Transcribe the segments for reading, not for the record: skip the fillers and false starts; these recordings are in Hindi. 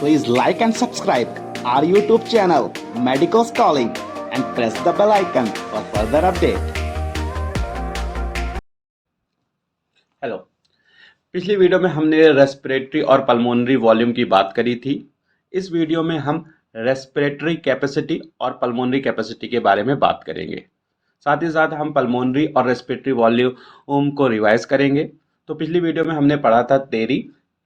Please like and subscribe our YouTube channel Medicos Calling and press the bell icon for further update. Hello. पिछली वीडियो में हमने रेस्पिरेटरी और पल्मोनरी वॉल्यूम की बात करी थी। इस वीडियो में हम रेस्पिरेटरी कैपेसिटी और पल्मोनरी कैपेसिटी के बारे में बात करेंगे। साथ ही साथ हम पल्मोनरी और रेस्पिरेटरी वॉल्यूम को रिवाइज करेंगे। तो पिछली वीडियो में हमने पढ़ा था थ्योरी,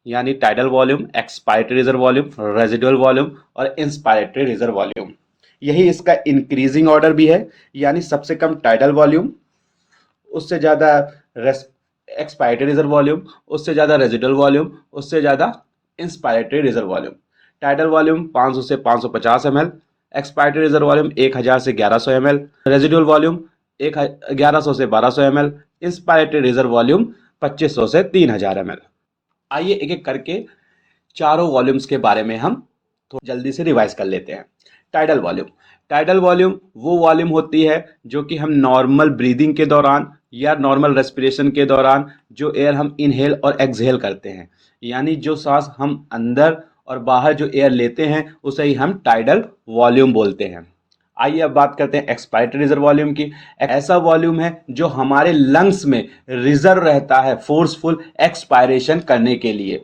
यानी tidal volume, expiratory reserve volume, residual volume और इंस्पायरेटरी रिजर्व वॉल्यूम। यही इसका इंक्रीजिंग ऑर्डर भी है, यानी सबसे कम टाइडल वॉल्यूम, उससे ज़्यादा एक्सपायरेटरी रिजर्व वॉल्यूम, उससे ज़्यादा रेजिडुअल वॉल्यूम, उससे ज़्यादा inspiratory reserve volume. Tidal volume 500 से 550 ml, एक्सपायरेटरी रिजर्व वॉल्यूम 1000 से 1100 ml, रेजिडुअल वॉल्यूम 1100 से 1200 ml, इंस्पायरेटरी रिजर्व वॉल्यूम 2500 से 3000 ml। आइए एक एक करके चारों वॉल्यूम्स के बारे में हम थोड़ा जल्दी से रिवाइज कर लेते हैं। Tidal volume. टाइडल वॉल्यूम वो वॉल्यूम होती है जो कि हम नॉर्मल ब्रीदिंग के दौरान या नॉर्मल रेस्पिरेशन के दौरान जो एयर हम इनहेल और एक्सहेल करते हैं, यानी जो सांस हम अंदर और बाहर जो एयर लेते हैं उसे ही हम टाइडल वॉल्यूम बोलते हैं। आइए अब बात करते हैं एक्सपायरेटरी रिजर्व वॉल्यूम की। ऐसा वॉल्यूम है जो हमारे लंग्स में रिजर्व रहता है फोर्सफुल एक्सपायरेशन करने के लिए।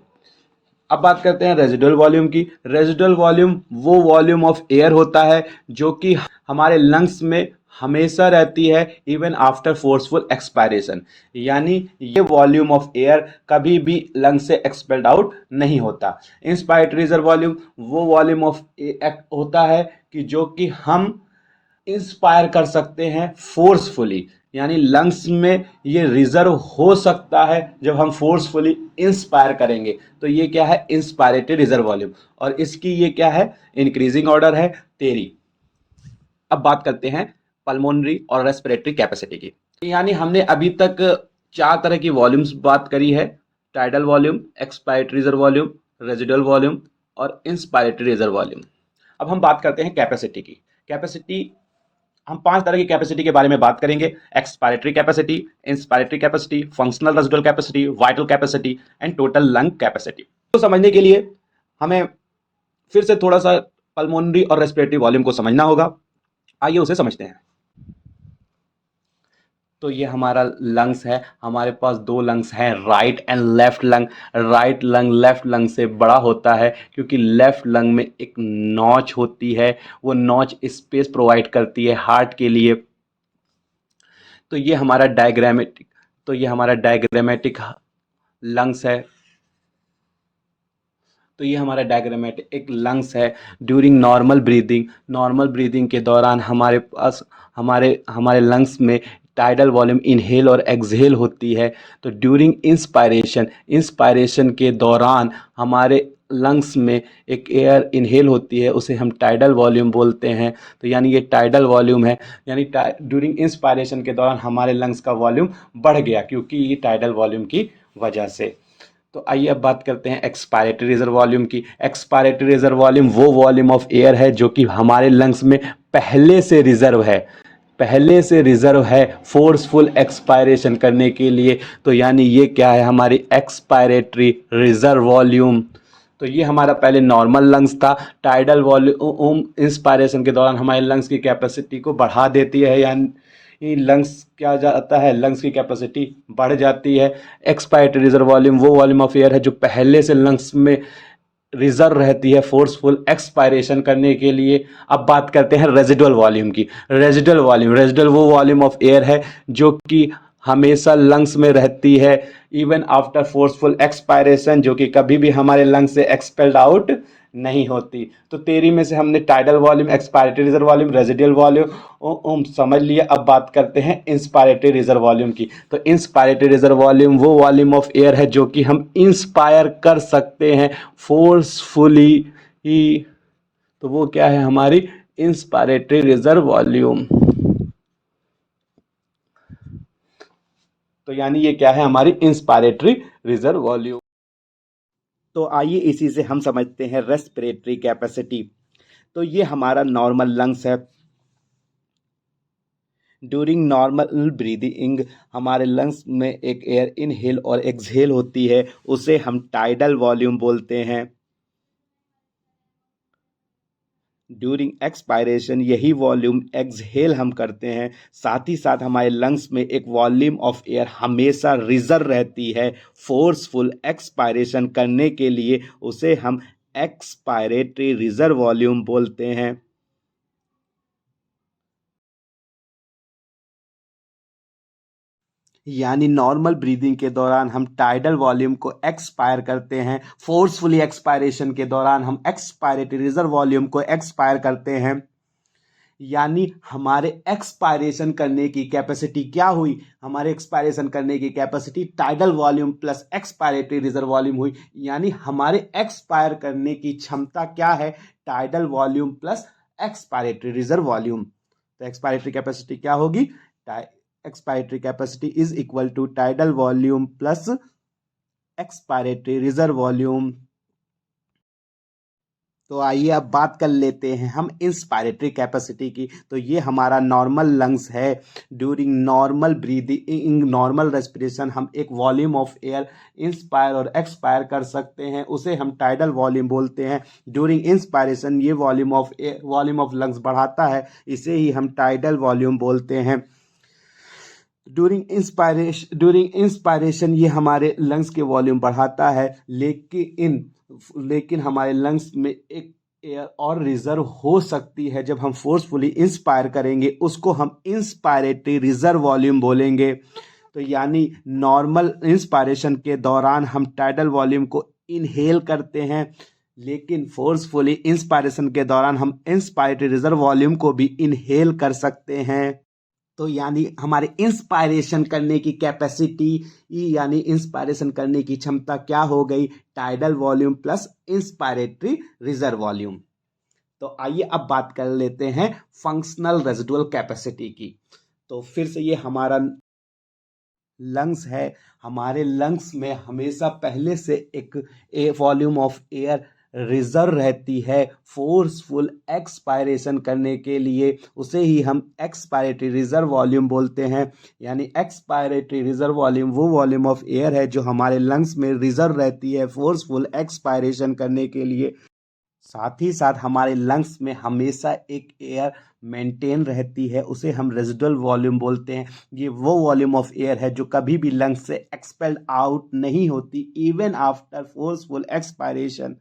अब बात करते हैं रेजिडुअल वॉल्यूम की। रेजिडुअल वॉल्यूम वो वॉल्यूम ऑफ एयर होता है जो कि हमारे लंग्स में हमेशा रहती है इवन आफ्टर फोर्सफुल एक्सपायरेशन, यानी ये वॉल्यूम ऑफ एयर कभी भी लंग्स से एक्सपेल्ड आउट नहीं होता। इंस्पायरेटरी रिजर्व वॉल्यूम वो वॉल्यूम ऑफ होता है कि जो कि हम इंस्पायर कर सकते हैं फोर्सफुली, यानी लंग्स में ये रिजर्व हो सकता है जब हम फोर्सफुली इंस्पायर करेंगे। तो ये क्या है? Inspiratory reserve volume. और इसकी ये क्या है? इंक्रीजिंग ऑर्डर है, थ्योरी। अब बात करते हैं पल्मोनरी और रेस्पिरेटरी कैपेसिटी की। यानी हमने अभी तक 4 तरह की वॉल्यूम्स बात करी है: tidal volume, expiratory reserve volume, residual volume और इंस्पायरेटरी रिजर्व वॉल्यूम। अब हम बात करते हैं कैपेसिटी की। कैपेसिटी, हम 5 तरह की कैपेसिटी के बारे में बात करेंगे: expiratory capacity, inspiratory capacity, functional residual capacity, vital capacity and total lung capacity. तो समझने के लिए हमें फिर से थोड़ा सा पल्मोनरी और रेस्पिरेटरी वॉल्यूम को समझना होगा। आइए उसे समझते हैं। तो ये हमारा लंग्स है। हमारे पास 2 लंग्स हैं, right and left lung. Right lung left lung से बड़ा होता है क्योंकि लेफ्ट लंग में एक नॉच होती है, वो नॉच स्पेस प्रोवाइड करती है हार्ट के लिए। तो ये हमारा डायग्रामेटिक लंग्स है। तो ये हमारा डायग्रामेटिक लंग्स है। ड्यूरिंग नॉर्मल ब्रीदिंग के दौरान हमारे पास हमारे लंग्स में टाइडल वॉल्यूम इनहेल और एक्सहेल होती है। तो ड्यूरिंग इंस्पायरेशन के दौरान हमारे लंग्स में एक एयर इनहेल होती है, उसे हम टाइडल वॉल्यूम बोलते हैं। तो यानी ये टाइडल वॉल्यूम है, यानी ड्यूरिंग इंस्पायरेशन के दौरान हमारे लंग्स का वॉल्यूम बढ़ गया क्योंकि ये टाइडल वॉल्यूम की वजह से। तो आइए अब बात करते हैं एक्सपायरेटरी रिजर्व वॉल्यूम की। एक्सपायरेटरी रिजर्व वॉल्यूम वो वॉल्यूम ऑफ एयर है जो कि हमारे लंग्स में पहले से रिजर्व है फोर्सफुल एक्सपायरेशन करने के लिए। तो यानी ये क्या है? हमारी एक्सपायरेटरी रिजर्व वॉल्यूम। तो ये हमारा पहले नॉर्मल लंग्स था। टाइडल वॉल्यूम इंस्पायरेशन के दौरान हमारे लंग्स की कैपेसिटी को बढ़ा देती है, यानी लंग्स क्या जाता है, लंग्स की कैपेसिटी बढ़ जाती है। एक्सपायरेटरी रिजर्व वॉल्यूम वो वॉल्यूम ऑफ एयर है जो पहले से लंग्स में रिजर्व रहती है फोर्सफुल एक्सपायरेशन करने के लिए। अब बात करते हैं रेजिडुअल वॉल्यूम की। रेजिडुअल वो वॉल्यूम ऑफ एयर है जो कि हमेशा लंग्स में रहती है इवन आफ्टर फोर्सफुल एक्सपायरेशन, जो कि कभी भी हमारे लंग्स से एक्सपेल्ड आउट नहीं होती। तो तेरी में से हमने tidal volume, expiratory reserve volume, residual volume समझ लिया। अब बात करते हैं इंस्पायरेटरी रिजर्व वॉल्यूम की। तो इंस्पायरेटरी रिजर्व वॉल्यूम वो वॉल्यूम ऑफ एयर है जो कि हम इंस्पायर कर सकते हैं फोर्सफुली ही। तो वो क्या है? हमारी इंस्पायरेटरी रिजर्व वॉल्यूम। तो यानी ये क्या है? हमारी इंस्पायरेटरी रिजर्व वॉल्यूम। तो आइए इसी से हम समझते हैं रेस्पिरेटरी कैपेसिटी। तो ये हमारा नॉर्मल लंग्स है। ड्यूरिंग नॉर्मल ब्रीदिंग हमारे लंग्स में एक एयर इनहेल और एक्सहेल होती है, उसे हम टाइडल वॉल्यूम बोलते हैं। ड्यूरिंग एक्सपायरेशन यही वॉल्यूम एक्सहेल हम करते हैं। साथ ही साथ हमारे लंग्स में एक वॉल्यूम ऑफ एयर हमेशा रिजर्व रहती है फोर्सफुल एक्सपायरेशन करने के लिए, उसे हम एक्सपायरेटरी रिजर्व वॉल्यूम बोलते हैं। यानी नॉर्मल ब्रीदिंग के दौरान हम टाइडल वॉल्यूम को एक्सपायर करते हैं, फोर्सफुली एक्सपायरेशन के दौरान हम एक्सपायरेटरी रिजर्व वॉल्यूम को एक्सपायर करते हैं। यानी हमारे एक्सपायरेशन करने की कैपेसिटी क्या हुई, हमारे एक्सपायरेशन करने की capacity tidal volume plus expiratory reserve volume हुई। यानी हमारे एक्सपायर करने की क्षमता क्या है, tidal volume plus expiratory reserve volume. तो एक्सपायरेटरी कैपेसिटी क्या होगी, expiratory capacity is equal to tidal volume plus expiratory reserve volume. तो आइए अब बात कर लेते हैं हम इंस्पायरेटरी कैपेसिटी की। तो ये हमारा नॉर्मल लंग्स है। During normal breathing, normal respiration हम एक वॉल्यूम ऑफ एयर इंस्पायर और एक्सपायर कर सकते हैं, उसे हम टाइडल वॉल्यूम बोलते हैं। ड्यूरिंग इंस्पायरेशन ये वॉल्यूम ऑफ लंग्स बढ़ाता है, इसे ही हम टाइडल वॉल्यूम बोलते हैं। ड्यूरिंग इंस्पायरेशन ये हमारे लंग्स के वॉल्यूम बढ़ाता है, लेकिन हमारे लंग्स में एक एयर और रिजर्व हो सकती है जब हम फोर्सफुली इंस्पायर करेंगे, उसको हम इंस्पायरेटरी रिजर्व वॉल्यूम बोलेंगे। तो यानी नॉर्मल इंस्पायरेशन के दौरान हम टाइडल वॉल्यूम को इनहेल करते हैं, लेकिन फोर्सफुली इंस्पायरेशन के दौरान हम इंस्पायरेटरी रिजर्व वॉल्यूम को भी इनहेल कर सकते हैं। तो यानी हमारे इंस्पायरेशन करने की कैपेसिटी, यानी इंस्पायरेशन करने की क्षमता क्या हो गई, tidal volume plus inspiratory reserve volume. तो आइए अब बात कर लेते हैं फंक्शनल रेजिडुअल कैपेसिटी की। तो फिर से ये हमारा लंग्स है, हमारे लंग्स में हमेशा पहले से एक वॉल्यूम ऑफ एयर रिजर्व रहती है फोर्सफुल एक्सपायरेशन करने के लिए, उसे ही हम एक्सपायरेटरी रिजर्व वॉल्यूम बोलते हैं। यानी एक्सपायरेटरी रिजर्व वॉल्यूम वो वॉल्यूम ऑफ एयर है जो हमारे लंग्स में रिजर्व रहती है फोर्सफुल एक्सपायरेशन करने के लिए। साथ ही साथ हमारे लंग्स में हमेशा एक एयर मेंटेन रहती है, उसे हम रेजिडुअल वॉल्यूम बोलते हैं। ये वो वॉल्यूम ऑफ एयर है जो कभी भी लंग्स से एक्सपेल्ड आउट नहीं होती इवन आफ्टर फोर्सफुल एक्सपायरेशन।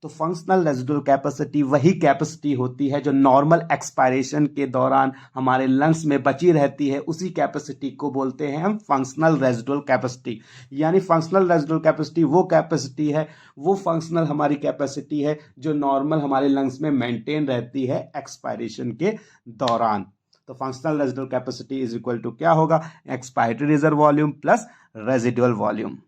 तो फंक्शनल रेजिडुअल कैपेसिटी वही कैपेसिटी होती है जो नॉर्मल एक्सपायरेशन के दौरान हमारे लंग्स में बची रहती है, उसी कैपेसिटी को बोलते हैं हम फंक्शनल रेजिडुअल कैपेसिटी। यानी फंक्शनल रेजिडुअल कैपेसिटी वो कैपेसिटी है, वो फंक्शनल हमारी कैपेसिटी है जो नॉर्मल हमारे लंग्स में मेंटेन रहती है एक्सपायरेशन के दौरान। तो functional residual capacity is equal to क्या होगा, expiratory reserve volume plus residual volume.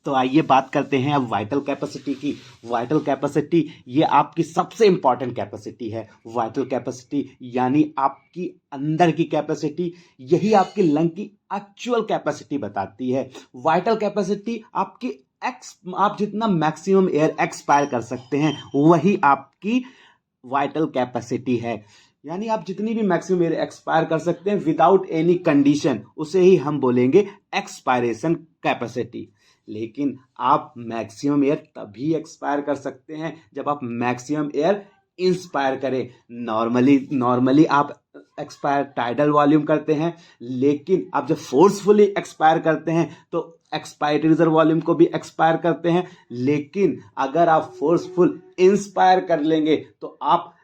तो आइए बात करते हैं अब वाइटल कैपेसिटी की। वाइटल कैपेसिटी ये आपकी सबसे इंपॉर्टेंट कैपेसिटी है। वाइटल कैपेसिटी यानी आपकी अंदर की कैपेसिटी, यही आपकी लंग की एक्चुअल कैपेसिटी बताती है। वाइटल कैपेसिटी आपकी आप जितना मैक्सिमम एयर एक्सपायर कर सकते हैं वही आपकी वाइटल कैपेसिटी है। यानी आप जितनी भी मैक्सिमम एयर एक्सपायर कर सकते हैं विदाउट एनी कंडीशन, उसे ही हम बोलेंगे एक्सपायरेशन कैपेसिटी। लेकिन आप मैक्सिमम एयर तभी एक्सपायर कर सकते हैं जब आप मैक्सिमम एयर इंस्पायर करें। नॉर्मली आप एक्सपायर टाइडल वॉल्यूम करते हैं, लेकिन आप जब फोर्सफुली एक्सपायर करते हैं तो एक्सपायरेटरी रिजर्व वॉल्यूम को भी एक्सपायर करते हैं। लेकिन अगर आप फोर्सफुल इंस्पायर कर लेंगे तो आप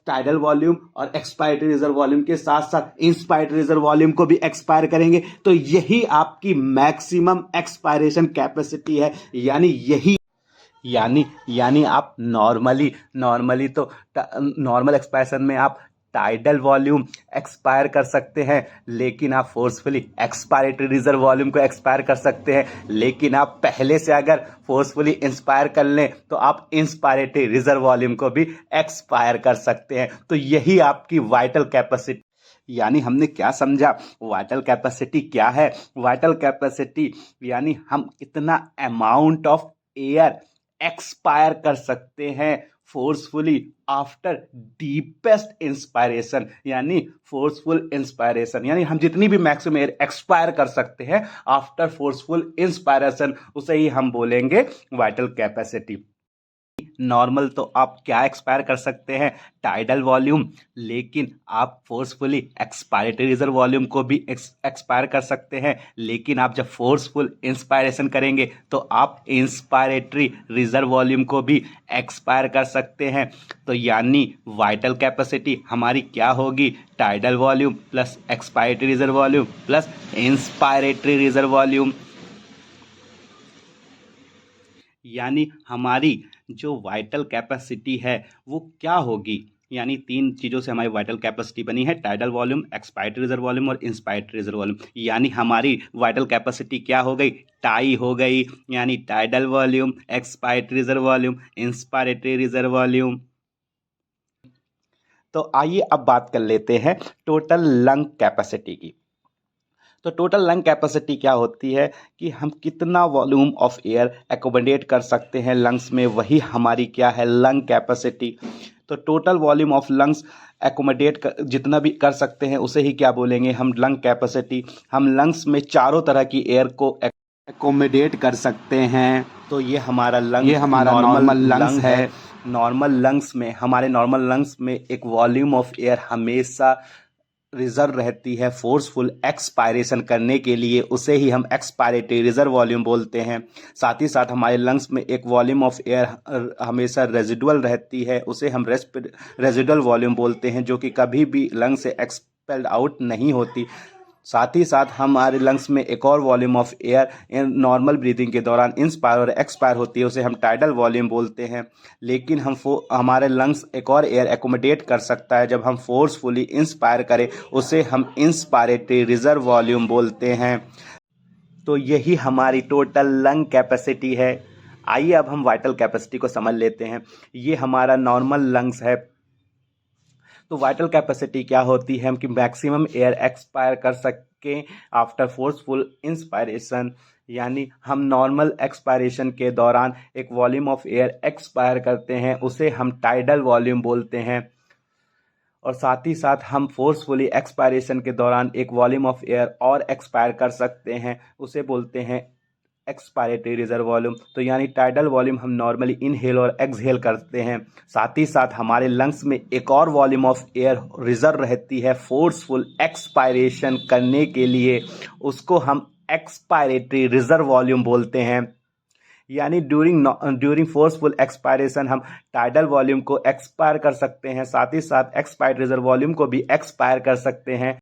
टाइडल वॉल्यूम और एक्सपायरेटरी रिजर्व वॉल्यूम के साथ साथ इंस्पायरेटरी रिजर्व वॉल्यूम को भी एक्सपायर करेंगे। तो यही आपकी मैक्सिमम एक्सपायरेशन कैपेसिटी है। यानी आप नॉर्मली तो नॉर्मल एक्सपायरेशन में आप टाइडल वॉल्यूम एक्सपायर कर सकते हैं, लेकिन आप फोर्सफुली एक्सपायरेटरी रिजर्व वॉल्यूम को एक्सपायर कर सकते हैं। लेकिन आप पहले से अगर फोर्सफुली इंस्पायर कर लें तो आप इंस्पायरेटरी रिजर्व वॉल्यूम को भी एक्सपायर कर सकते हैं। तो यही आपकी वाइटल कैपेसिटी। यानी हमने क्या समझा, वाइटल कैपेसिटी क्या है। वाइटल कैपेसिटी यानी हम कितना अमाउंट ऑफ एयर एक्सपायर कर सकते हैं फोर्सफुली आफ्टर डीपेस्ट इंस्पायरेशन। यानी फोर्सफुल इंस्पायरेशन यानी हम जितनी भी मैक्सिमम एयर एक्सपायर कर सकते हैं आफ्टर फोर्सफुल इंस्पायरेशन, उसे ही हम बोलेंगे वाइटल कैपेसिटी। नॉर्मल तो आप क्या एक्सपायर कर सकते हैं, टाइडल वॉल्यूम, लेकिन आप फोर्सफुली एक्सपायरेटरी रिजर्व वॉल्यूम को भी एक्सपायर कर सकते हैं। लेकिन आप जब फोर्सफुल इंस्पायरेशन करेंगे तो आप इंस्पायरेटरी रिजर्व वॉल्यूम को भी एक्सपायर कर सकते हैं। तो यानी वाइटल कैपेसिटी हमारी क्या होगी, tidal volume plus expiratory reserve volume plus inspiratory reserve volume. यानी हमारी जो वाइटल कैपेसिटी है वो क्या होगी, यानी तीन चीज़ों से हमारी वाइटल कैपेसिटी बनी है, tidal volume, expiratory reserve volume और इंस्पायरेटरी रिजर्व वॉल्यूम। यानी हमारी वाइटल कैपेसिटी क्या हो गई, टाई हो गई, यानी tidal volume, expiratory reserve volume, inspiratory reserve volume. तो आइए अब बात कर लेते हैं टोटल लंग कैपेसिटी की। तो टोटल लंग कैपेसिटी क्या होती है कि हम कितना वॉल्यूम ऑफ एयर एकोमोडेट कर सकते हैं लंग्स में, वही हमारी क्या है, लंग कैपेसिटी। तो total volume of lungs accommodate जितना भी कर सकते हैं उसे ही क्या बोलेंगे हम, लंग कैपेसिटी। हम लंग्स में चारों तरह की एयर को एकोमोडेट कर सकते हैं। तो ये हमारा लंग, ये हमारा नॉर्मल लंग्स है। नॉर्मल लंग्स में, हमारे नॉर्मल लंग्स में एक वॉल्यूम ऑफ एयर हमेशा रिजर्व रहती है फोर्सफुल एक्सपायरेशन करने के लिए, उसे ही हम एक्सपायरेटरी रिजर्व वॉल्यूम बोलते हैं। साथ ही साथ हमारे लंग्स में एक वॉल्यूम ऑफ एयर हमेशा रेजिडुअल रहती है, उसे हम रेजिडुअल वॉल्यूम बोलते हैं, जो कि कभी भी लंग से एक्सपेल्ड आउट नहीं होती। साथ ही साथ हमारे लंग्स में एक और volume of air normal breathing के दौरान इंस्पायर और एक्सपायर होती है, उसे हम टाइडल वॉल्यूम बोलते हैं। लेकिन हमारे लंग्स एक और एयर एकोमोडेट कर सकता है जब हम फोर्सफुली इंस्पायर करें, उसे हम इंस्पायरेटरी रिजर्व वॉल्यूम बोलते हैं। तो यही हमारी टोटल लंग कैपेसिटी है। आइए अब हम वाइटल कैपेसिटी को समझ लेते हैं। ये हमारा नॉर्मल लंग्स है। तो वाइटल कैपेसिटी क्या होती है कि मैक्सिमम एयर एक्सपायर कर सकें आफ्टर फोर्सफुल इंस्पायरेशन, यानी हम नॉर्मल एक्सपायरेशन के दौरान एक वॉल्यूम ऑफ एयर एक्सपायर करते हैं, उसे हम टाइडल वॉल्यूम बोलते हैं। और साथ ही साथ हम फोर्सफुली एक्सपायरेशन के दौरान एक वॉल्यूम ऑफ एयर और एक्सपायर कर सकते हैं, उसे बोलते हैं एक्सपायरेटरी रिजर्व वॉल्यूम। तो यानी टाइडल वॉल्यूम हम नॉर्मली इनहेल और एक्सहेल करते हैं। साथ ही साथ हमारे लंग्स में एक और वॉल्यूम ऑफ एयर रिजर्व रहती है फोर्सफुल एक्सपायरेशन करने के लिए, उसको हम एक्सपायरेटरी रिजर्व वॉल्यूम बोलते हैं। यानी ड्यूरिंग फोर्सफुल एक्सपायरेशन हम टाइडल वॉल्यूम को एक्सपायर कर सकते हैं, साथ ही साथ एक्सपायर्ड रिजर्व वॉल्यूम को भी एक्सपायर कर सकते हैं।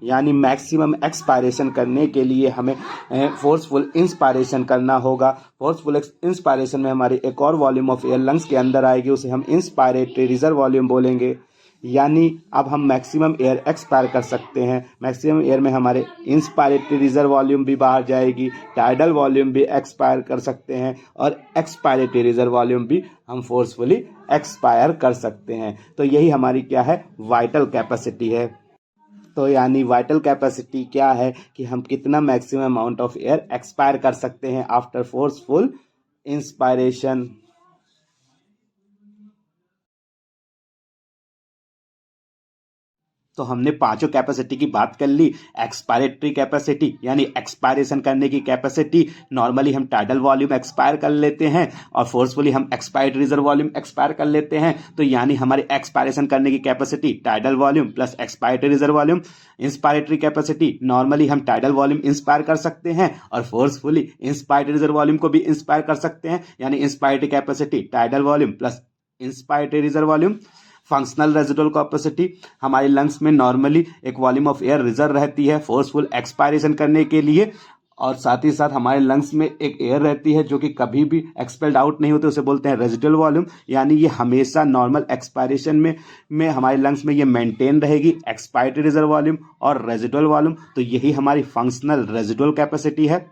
यानी मैक्सिमम एक्सपायरेशन करने के लिए हमें फोर्सफुल इंस्पायरेशन करना होगा। फोर्सफुल इंस्पायरेशन में हमारी एक और वॉल्यूम ऑफ एयर लंग्स के अंदर आएगी, उसे हम इंस्पायरेटरी रिजर्व वॉल्यूम बोलेंगे। यानी अब हम मैक्सिमम एयर एक्सपायर कर सकते हैं। मैक्सिमम एयर में हमारे इंस्पायरेटरी रिजर्व वॉल्यूम भी बाहर जाएगी, टाइडल वॉल्यूम भी एक्सपायर कर सकते हैं और एक्सपायरेटरी रिजर्व वॉल्यूम भी हम फोर्सफुली एक्सपायर कर सकते हैं। तो यही हमारी क्या है, वाइटल कैपेसिटी है। तो यानी वाइटल कैपेसिटी क्या है कि हम कितना maximum amount of air expire कर सकते हैं आफ्टर फोर्सफुल इंस्पायरेशन। तो हमने पांचों कैपेसिटी की बात कर ली। एक्सपायरेटरी कैपेसिटी यानी एक्सपायरेशन करने की कैपेसिटी, नॉर्मली हम टाइडल वॉल्यूम एक्सपायर कर लेते हैं और फोर्सफुली हम एक्सपायर्ड रिजर्व वॉल्यूम एक्सपायर कर लेते हैं। तो यानी हमारे एक्सपायरेशन करने की capacity tidal volume plus expired reserve volume. Inspiratory capacity, normally हम टाइडल वॉल्यूम इंस्पायर कर सकते हैं और फोर्सफुली इंस्पायर्ड रिजर्व वॉल्यूम को भी इंस्पायर कर सकते हैं, यानी inspiratory capacity tidal volume plus inspiratory reserve volume. Functional residual capacity, हमारे लंग्स में नॉर्मली एक वॉल्यूम ऑफ एयर रिजर्व रहती है फोर्सफुल एक्सपायरेशन करने के लिए, और साथ ही साथ हमारे लंग्स में एक एयर रहती है जो कि कभी भी एक्सपेल्ड आउट नहीं होती, उसे बोलते हैं रेजिडुअल वॉल्यूम। यानी ये हमेशा नॉर्मल एक्सपायरेशन में हमारे लंग्स में ये मेंटेन रहेगी, एक्सपायरेटरी रिजर्व वॉल्यूम और रेजिडुअल वॉल्यूम। तो यही हमारी फंक्शनल रेजिडुअल कैपेसिटी है।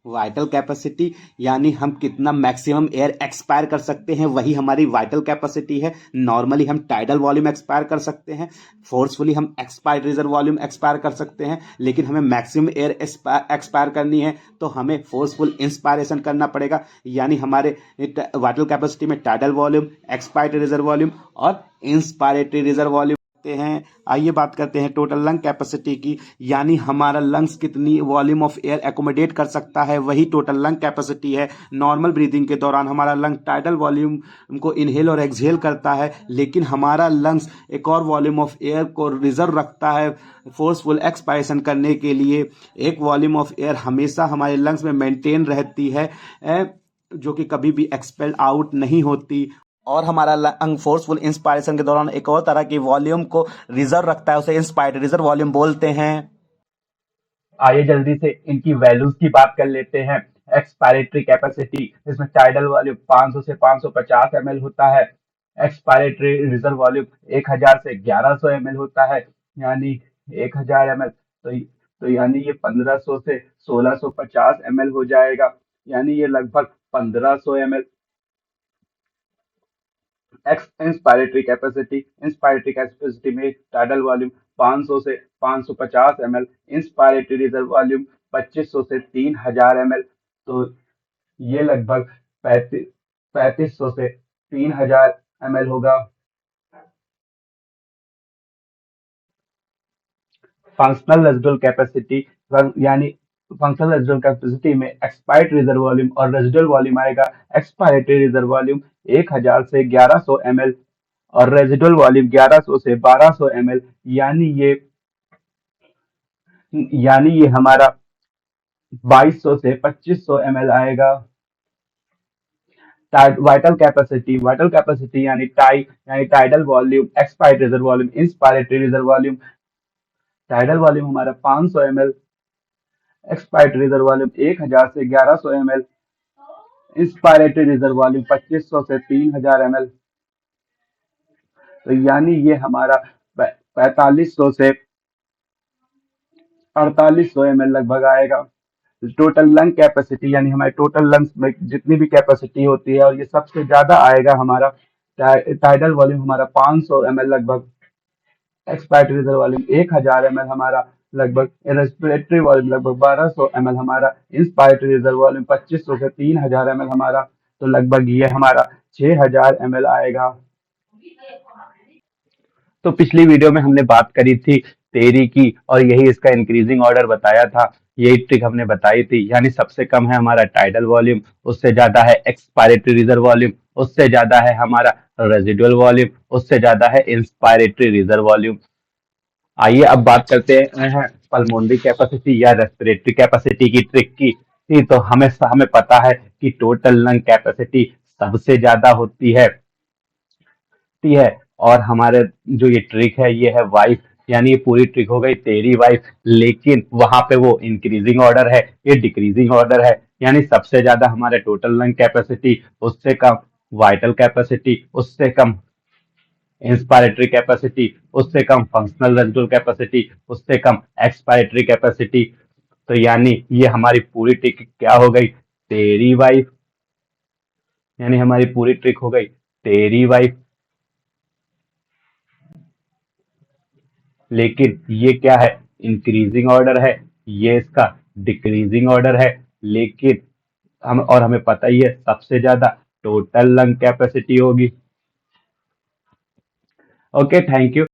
वाइटल कैपेसिटी यानी हम कितना मैक्सिमम एयर एक्सपायर कर सकते हैं, वही हमारी वाइटल कैपेसिटी है। नॉर्मली हम टाइडल वॉल्यूम एक्सपायर कर सकते हैं, फोर्सफुली हम एक्सपायर्ड रिजर्व वॉल्यूम एक्सपायर कर सकते हैं, लेकिन हमें मैक्सिमम एयर एक्सपायर करनी है तो हमें फोर्सफुल इंस्पायरेशन करना पड़ेगा। यानी हमारे वाइटल कैपेसिटी में tidal volume, expired reserve volume और इंस्पायरेटरी रिजर्व वॉल्यूम हैं। आइए बात करते हैं टोटल लंग कैपेसिटी की, यानी हमारा लंग्स कितनी वॉल्यूम ऑफ एयर एकोमोडेट कर सकता है, वही टोटल लंग कैपेसिटी है। नॉर्मल ब्रीदिंग के दौरान हमारा लंग टाइडल वॉल्यूम को इनहेल और एक्सहेल करता है, लेकिन हमारा लंग्स एक और वॉल्यूम ऑफ एयर को रिजर्व रखता है फोर्सफुल एक्सपायरेशन करने के लिए। एक वॉल्यूम ऑफ एयर हमेशा हमारे लंग्स में मेंटेन रहती है, जो कि कभी भी एक्सपेल आउट नहीं होती। और हमारा लंग फोर्सफुल इंस्पायरेशन के दौरान एक और तरह की वॉल्यूम को रिजर्व रखता है, उसे इंस्पायर्ड रिजर्व वॉल्यूम बोलते हैं। आइए जल्दी से इनकी वैल्यूज की बात कर लेते हैं। एक्सपायरेटरी कैपेसिटी, इसमें टाइडल वॉल्यूम 500 से 550 ml होता है। एक्सपायरेटरी रिजर्व वॉल्यूम 1000 से 1100 ml होता है, यानी 1000 ml। तो यानी ये 1500 से 1650 ml हो जाएगा, यानी ये लगभग 1500 ml। इंस्पायरेटरी कैपेसिटी में टाइडल वॉल्यूम 500 से 550 ml, इंस्पायरेटरी रिजर्व वॉल्यूम 2500 से 3000 ml। तो ये लगभग 3500 से 3000 ml होगा। फंक्शनल रेजिडुअल कैपेसिटी, यानी फंक्शनल रेजिडुअल कैपेसिटी में एक्सपायर्ड रिजर्व वॉल्यूम और रेजिडुअल वॉल्यूम आएगा। एक्सपायरेटरी रिजर्व वॉल्यूम 1000 से 1100 ml और रेजिडुअल वॉल्यूम 1100 से 1200 ml, यानी ये हमारा 2200 से 2500 ml आएगा। वाइटल कैपेसिटी यानी tidal volume, expired reserve volume, inspiratory reserve volume. Tidal volume हमारा 500 ml, एक्सपायर्ड रिजर्व वॉल्यूम 1000 से 1100 ml, इंस्पायरेटरी रिजर्व वॉल्यूम 2500 से 3000 ml। तो यानी ये हमारा 4500 से 4800 ml लगभग आएगा। टोटल लंग कैपेसिटी, यानी हमारे टोटल लंग्स में जितनी भी कैपेसिटी होती है, और ये सबसे ज्यादा आएगा हमारा टाइडल वॉल्यूम हमारा 500 ml लगभग, एक्सपायर्ड रिजर्व वॉल्यूम 1000 ml हमारा लगभग, रेस्पिरेटरी वॉल्यूम लगभग 1200 ml हमारा, इंस्पायरेटरी रिजर्व वॉल्यूम 2500 से 3000 ml हमारा। तो लगभग ये हमारा 6000 ml आएगा। तो पिछली वीडियो में हमने बात करी थी तेरी की, और यही इसका इंक्रीजिंग ऑर्डर बताया था। यही ट्रिक हमने बताई थी, यानी सबसे कम है हमारा टाइडल वॉल्यूम, उससे ज्यादा है एक्सपायरेटरी रिजर्व वॉल्यूम, उससे ज्यादा है हमारा रेजिडुअल वॉल्यूम, उससे ज्यादा है इंस्पायरेटरी रिजर्व वॉल्यूम। आइए अब बात करते हैं पल्मोनरी कैपेसिटी या रेस्पिरेटरी कैपेसिटी की ट्रिक की। तो हमें हमें पता है कि टोटल लंग कैपेसिटी सबसे ज्यादा होती है, और हमारे जो ये ट्रिक है ये है वाइफ, यानी ये पूरी ट्रिक हो गई तेरी वाइफ, लेकिन वहां पे वो इंक्रीजिंग ऑर्डर है, ये डिक्रीजिंग ऑर्डर है। यानी सबसे ज्यादा हमारे टोटल लंग कैपेसिटी, उससे कम वाइटल कैपेसिटी, उससे कम इंस्पायरेटरी कैपेसिटी, उससे कम फंक्शनल रेजिडुअल कैपेसिटी, उससे कम एक्सपायरेटरी कैपेसिटी। तो यानी ये हमारी पूरी ट्रिक क्या हो गई, तेरी वाइफ, यानी हमारी पूरी ट्रिक हो गई तेरी वाइफ। लेकिन ये क्या है, इंक्रीजिंग ऑर्डर है, ये इसका डिक्रीजिंग ऑर्डर है। लेकिन हमें पता ही है सबसे ज्यादा टोटल लंग कैपेसिटी होगी। Okay, thank you.